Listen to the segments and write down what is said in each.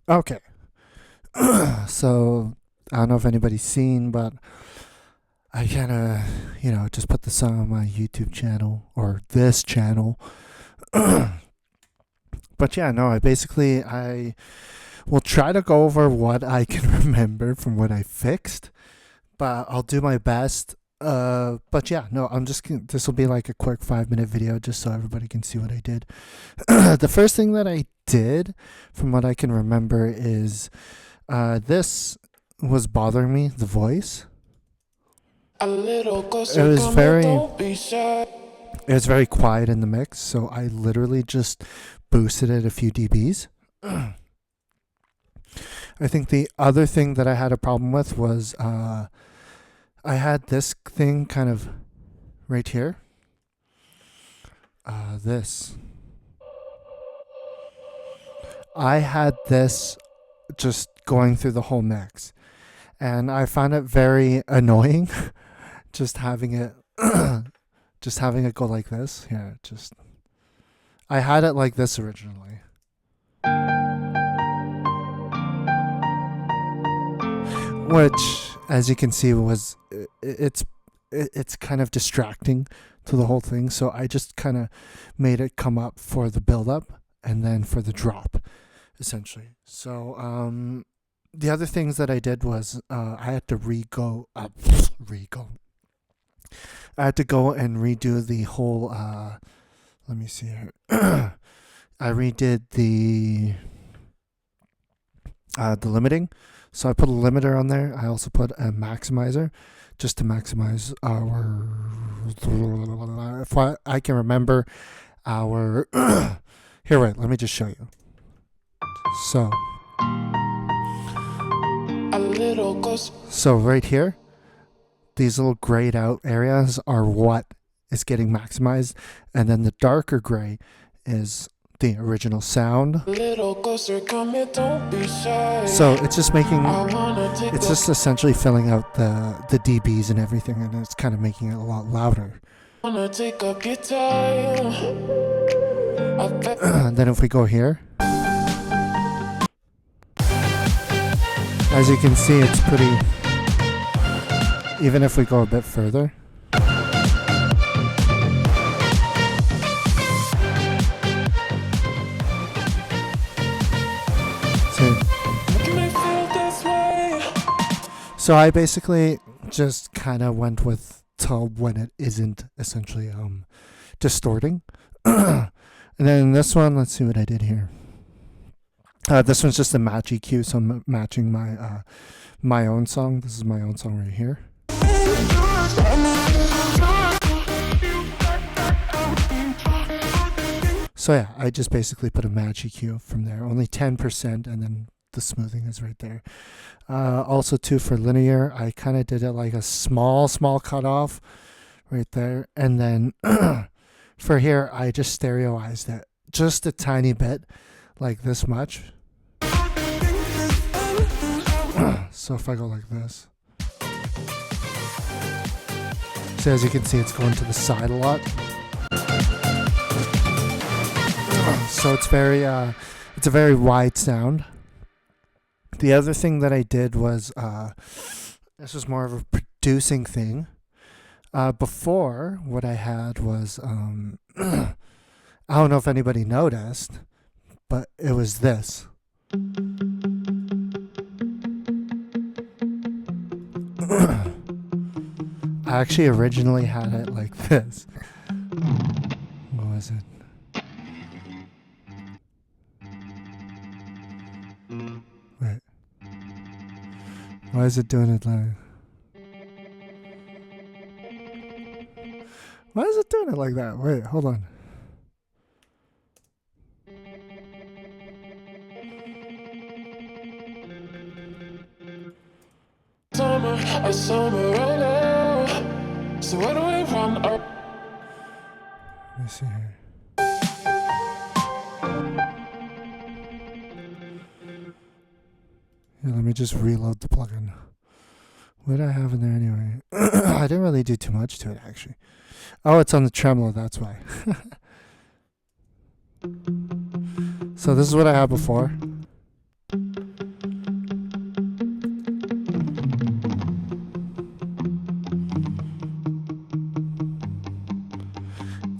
Okay. So I don't know if anybody's seen, but I kind of, just put the song on my YouTube channel or this channel. But yeah, no, I will try to go over what I can remember from what I fixed, but I'll do my best. But yeah, no, this will be like a quick 5 minute video just so everybody can see what I did. The first thing that I did, from what I can remember, is this was bothering me, the voice. A little It closer, was come here, very don't be shy. it was very quiet in the mix, so I literally just boosted it a few dBs. I think the other thing that I had a problem with was I had this thing kind of right here. This. I had this just going through the whole mix, and I found it very annoying just having it just having it go like this. Yeah, just I had it like this originally. Which, as you can see, it's kind of distracting to the whole thing. So I just kind of made it come up for the build up and then for the drop, essentially. So the other things that I did was I had to I had to go and redo the whole. Let me see here. I redid the limiting. So I put a limiter on there. I also put a maximizer just to maximize our. If I can remember our. Here, wait. Let me just show you. So. A little closer. So right here, these little grayed out areas are what is getting maximized, and then the darker gray is the original sound. A little closer, come here, don't be shy. So it's just making I wanna take it's a just essentially filling out the dBs and everything, and it's kind of making it a lot louder. wanna take up your time. And then if we go here, as you can see, it's pretty. Even if we go a bit further. So I basically just kind of went with to when it isn't essentially distorting. And then this one, let's see what I did here. This one's just a match EQ, so I'm matching my my own song. This is my own song right here. So yeah, I just basically put a match EQ from there, only 10%, and then the smoothing is right there. Also too, for linear, I kind of did it like a small cutoff right there, and then for here I just stereoized it just a tiny bit, like this much. So if I go like this, so as you can see, it's going to the side a lot. So it's it's a very wide sound. The other thing that I did was, this was more of a producing thing. Before, what I had was, I don't know if anybody noticed, but it was this. I actually originally had it like this. What was it? Wait. Why is it doing it like? Why is it doing it like that? Wait, hold on. a summer rolling. So where do we run up? Let me see here. Yeah, let me just reload the plugin. What did I have in there anyway? I didn't really do too much to it, actually. Oh, it's on the tremolo, that's why. So this is what I had before.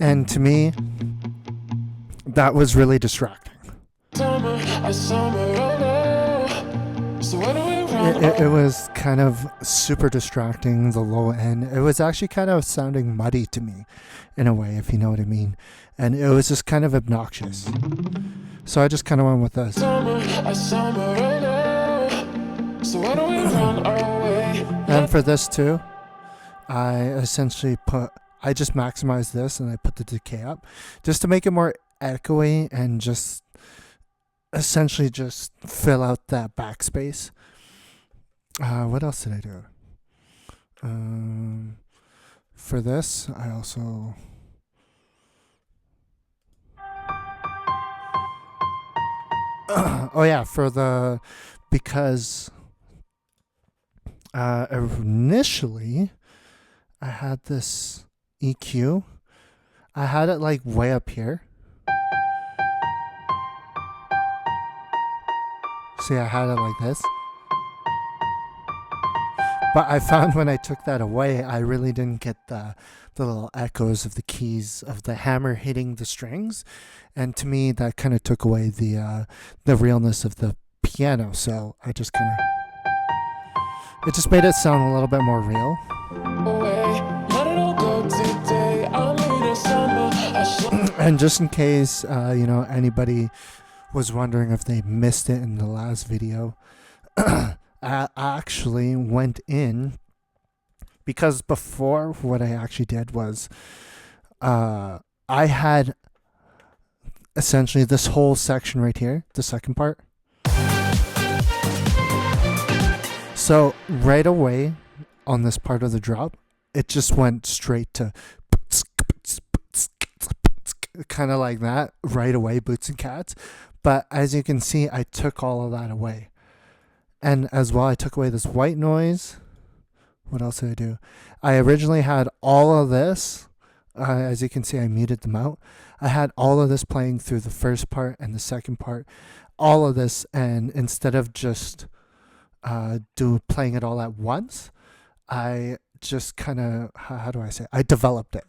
And to me, that was really distracting. Summer, a summer, oh no. So where do we run? It was kind of super distracting, the low end. It was actually kind of sounding muddy to me, in a way, if you know what I mean. And it was just kind of obnoxious. So I just kind of went with this. Summer, a summer, oh no. So where do we run away? And for this too, I essentially I just maximized this and I put the decay up just to make it more echoey and just essentially just fill out that backspace. What else did I do? For this, I also... oh yeah, because initially I had this EQ. I had it like way up here. See, I had it like this. But I found when I took that away, I really didn't get the little echoes of the keys of the hammer hitting the strings, and to me that kind of took away the realness of the piano. So I just kind of, it just made it sound a little bit more real. And just in case anybody was wondering if they missed it in the last video, I actually went in, because before what I actually did was I had essentially this whole section right here, the second part. So right away on this part of the drop, it just went straight to kind of like that right away, boots and cats. But as you can see, I took all of that away. And as well, I took away this white noise. What else did I do? I originally had all of this. As you can see, I muted them out. I had all of this playing through the first part and the second part. All of this, and instead of just playing it all at once, I just kind of, how do I say it? I developed it.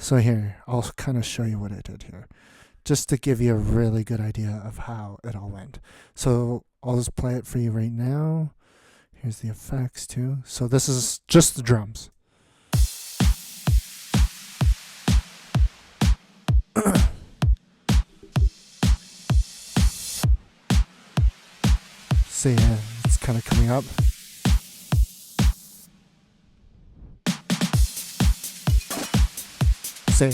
So here, I'll kind of show you what I did here, just to give you a really good idea of how it all went. So I'll just play it for you right now. Here's the effects too. So this is just the drums. See, it's kind of coming up. See.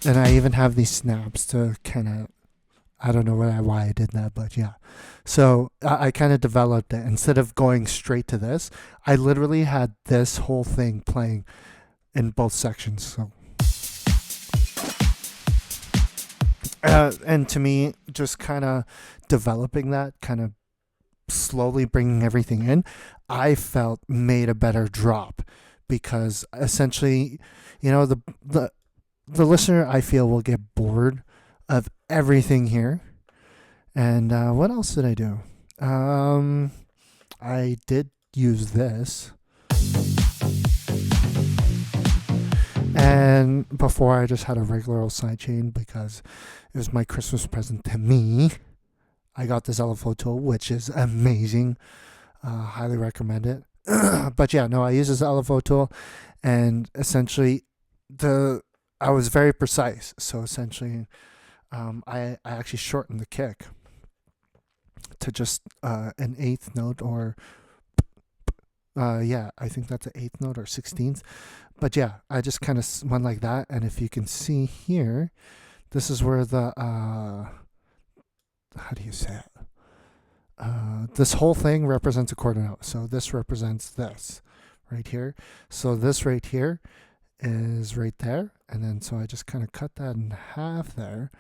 And I even have these snaps to kind of, I don't know why I did that, but yeah. So I kind of developed it. Instead of going straight to this, I literally had this whole thing playing in both sections. So, and to me, just kind of developing that, kind of slowly bringing everything in, I felt made a better drop, because essentially, the listener, I feel, will get bored of everything here. And what else did I do? I did use this. And before, I just had a regular old sidechain because it was my Christmas present to me. I got this LFO tool, which is amazing. Highly recommend it. But yeah, no, I use this LFO tool, and essentially I was very precise. So essentially, I actually shortened the kick to just an eighth note, or I think that's an eighth note or 16th. But yeah, I just kind of went like that. And if you can see here, this is where the how do you say it? This whole thing represents a quarter note. So this represents this right here. So this right here is right there. And then so I just kind of cut that in half there.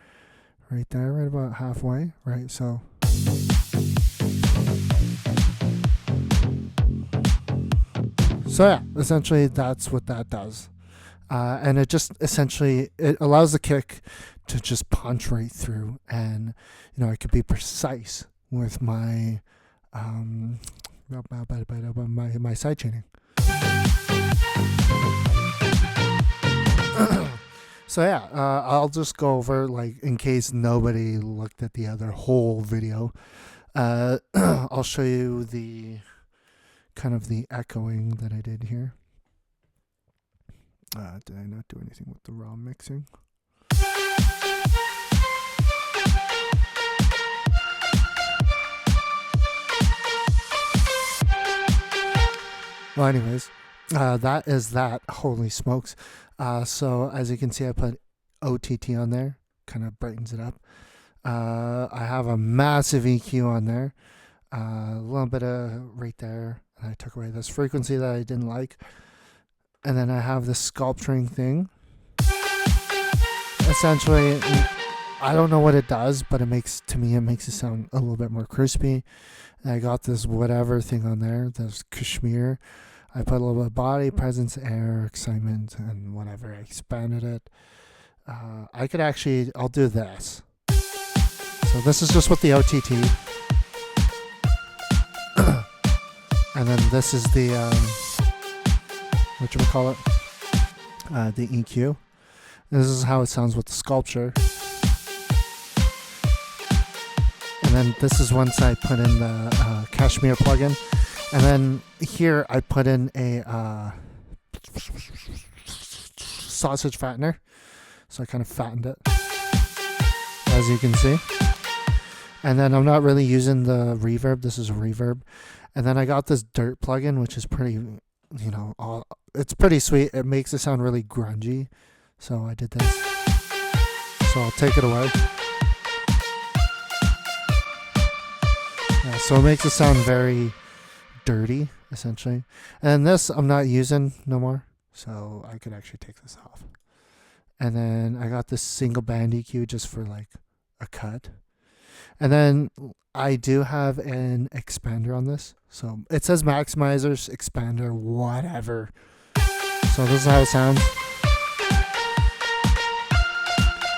Right there, right about halfway. Right, so. So yeah, essentially that's what that does. And it just essentially, it allows the kick to just punch right through, and I could be precise with my my side chaining. So yeah, I'll just go over, like, in case nobody looked at the other whole video. I'll show you the kind of the echoing that I did here. Did I not do anything with the raw mixing? Well, anyways, that is that. Holy smokes. So as you can see, I put OTT on there. Kind of brightens it up. I have a massive EQ on there. A little bit of right there. And I took away this frequency that I didn't like. And then I have this sculpturing thing. Essentially, I don't know what it does, but it makes it sound a little bit more crispy. And I got this whatever thing on there, this Kashmir. I put a little bit of body, presence, air, excitement, and whatever. I expanded it. I'll do this. So this is just with the OTT. And then this is the, the EQ. This is how it sounds with the sculpture. And then this is once I put in the Kashmir plugin. And then here I put in a sausage fattener. So I kind of fattened it, as you can see. And then I'm not really using the reverb. This is a reverb. And then I got this dirt plugin, which is pretty, it's pretty sweet. It makes it sound really grungy. So I did this. So I'll take it away. Yeah, so it makes it sound very dirty, essentially. And this I'm not using no more. So I could actually take this off. And then I got this single band EQ just for like a cut. And then I do have an expander on this. So it says maximizers, expander, whatever. So this is how it sounds.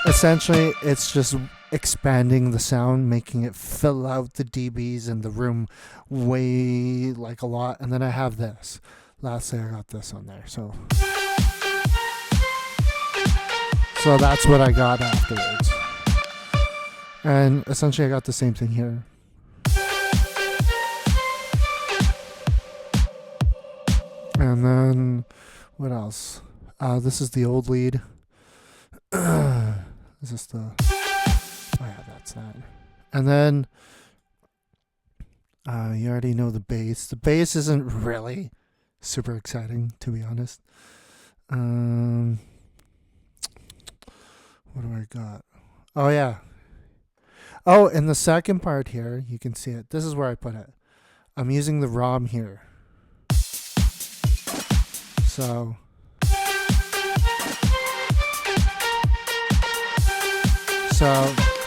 Essentially, it's just expanding the sound, making it fill out the dBs in the room way, like, a lot. And then I have this. Lastly, I got this on there. So that's what I got afterwards. And essentially, I got the same thing here. And then, what else? This is the old lead. Is this the... Oh yeah, that's that. And then, you already know the bass. The bass isn't really super exciting, to be honest. What do I got? Oh yeah. Oh, in the second part here, you can see it. This is where I put it. I'm using the ROM here. So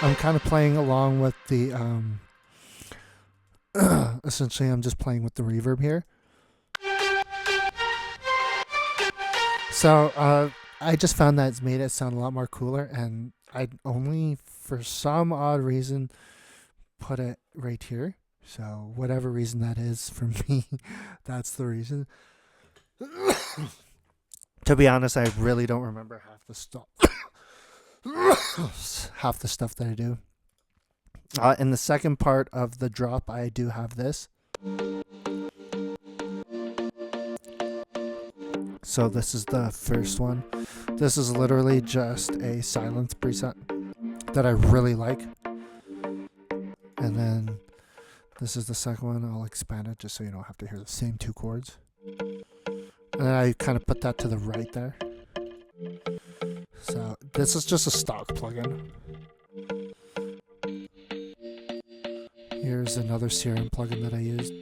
I'm kind of playing along with the essentially I'm just playing with the reverb here. So I just found that it's made it sound a lot more cooler, and I only, for some odd reason, put it right here. So whatever reason that is for me, that's the reason. To be honest, I really don't remember half the stuff. Half the stuff that I do. In the second part of the drop, I do have this. So this is the first one. This is literally just a silence preset that I really like. And then this is the second one. I'll expand it just so you don't have to hear the same two chords. And then I kind of put that to the right there. So this is just a stock plugin. Here's another Serum plugin that I used.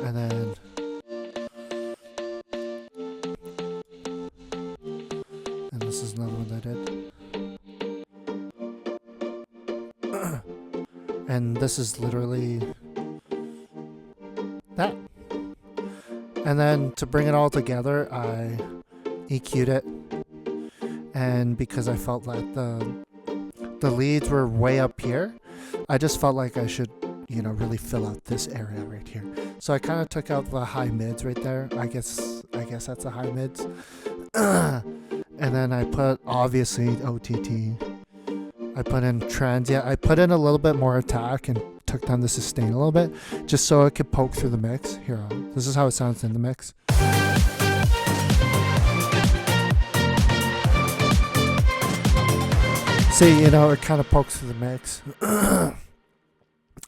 And then this is another one that I did. And this is literally that. And then to bring it all together, I EQ'd it. And because I felt like the leads were way up here, I just felt like I should, really fill out this area right here. So I kind of took out the high mids right there. I guess that's the high mids. And then I put, obviously, OTT. I put in transient. I put in a little bit more attack and took down the sustain a little bit, just so it could poke through the mix. Here, this is how it sounds in the mix. See, it kind of pokes through the mix.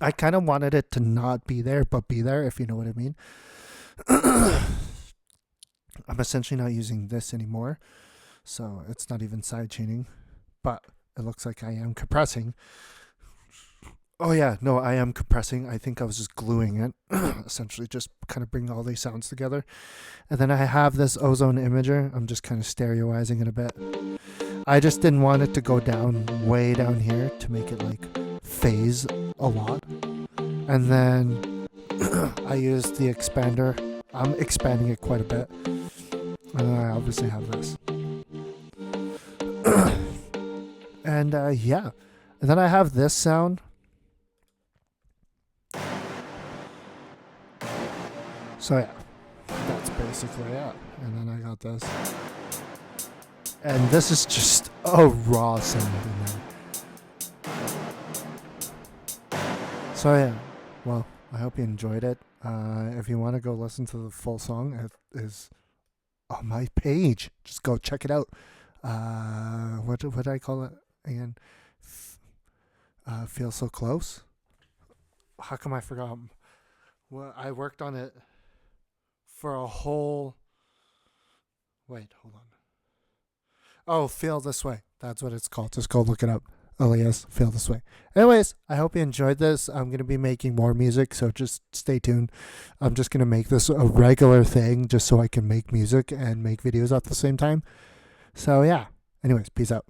I kind of wanted it to not be there, but be there, if you know what I mean. I'm essentially not using this anymore, so it's not even side chaining, but it looks like I am compressing. Oh yeah, no, I am compressing. I think I was just gluing it, essentially just kind of bringing all these sounds together. And then I have this ozone imager. I'm just kind of stereoizing it a bit. I just didn't want it to go down way down here to make it like phase a lot. And then I used the expander. I'm expanding it quite a bit. And then I obviously have this. And yeah. And then I have this sound. So yeah, that's basically it. And then I got this. And this is just a raw sound in there. So yeah, well, I hope you enjoyed it. If you want to go listen to the full song, it is on my page. Just go check it out. What did I call it again? Feel So Close? How come I forgot? Well, I worked on it for a whole... Wait, hold on. Oh, Feel This Way. That's what it's called. Just go look it up. Alias Feel This Way. Anyways, I hope you enjoyed this. I'm going to be making more music, so just stay tuned. I'm just going to make this a regular thing just so I can make music and make videos at the same time. So yeah. Anyways, peace out.